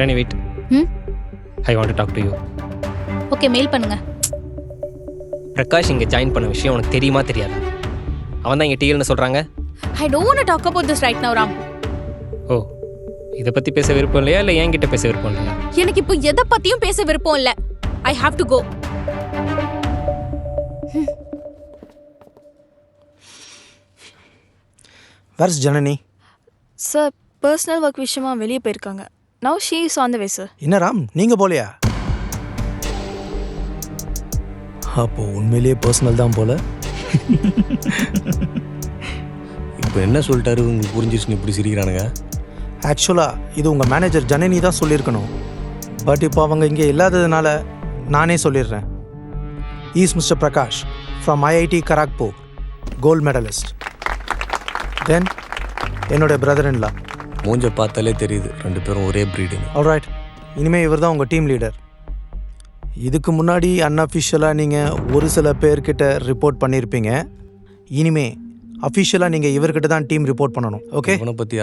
Janani wait. Hmm I want to talk to you. Okay, mail பண்ணுங்க. பிரகாஷ் இங்கே join பண்ண விஷயம் உனக்கு தெரியுமா தெரியாது? அவன் தான் இங்கே டிஎல்னு சொல்கிறாங்க. I don't want to talk about this right now Ram. ஓ, இதை பற்றி பேச விருப்பம் இல்லையா இல்லை என்கிட்ட பேச விருப்பம் இல்லையா? எனக்கு இப்போ எதை பத்தியும் பேச விருப்பம் இல்ல. I have to go. Where's Janani? Sir personal work விஷயமா வெளியே போயிருக்காங்க. Now she is on the way sir. என்ன ராம், நீங்க போலையா? அப்போ உண்மையிலேயே பர்சனல் தான் போல. இப்போ என்ன சொல்லிட்டாரு உங்களுக்கு புரிஞ்சிருச்சுன்னு இப்படி சிரிக்கிறானுங்க? ஆக்சுவலாக இது உங்கள் மேனேஜர் ஜனனி தான் சொல்லியிருக்கணும். பட் இப்போ அவங்க இங்கே இல்லாததுனால நானே சொல்லிடுறேன். Is mister Prakash from IIT Kharagpur, gold medalist. Then என்னோட பிரதர் இன்லா. மூஞ்ச பார்த்தாலே தெரியுது ரெண்டு பேரும் ஒரே ப்ரீடுன்னு. ஆல்ரைட், இனிமேல் இவர் தான் உங்கள் டீம் லீடர். இதுக்கு முன்னாடி அன்அஃபிஷியலாக நீங்கள் ஒரு சில பேர்கிட்ட ரிப்போர்ட் பண்ணியிருப்பீங்க. இனிமே அஃபிஷியலாக நீங்கள் இவர்கிட்ட தான் டீம் ரிப்போர்ட் பண்ணணும். ஓகே? இவனை பற்றி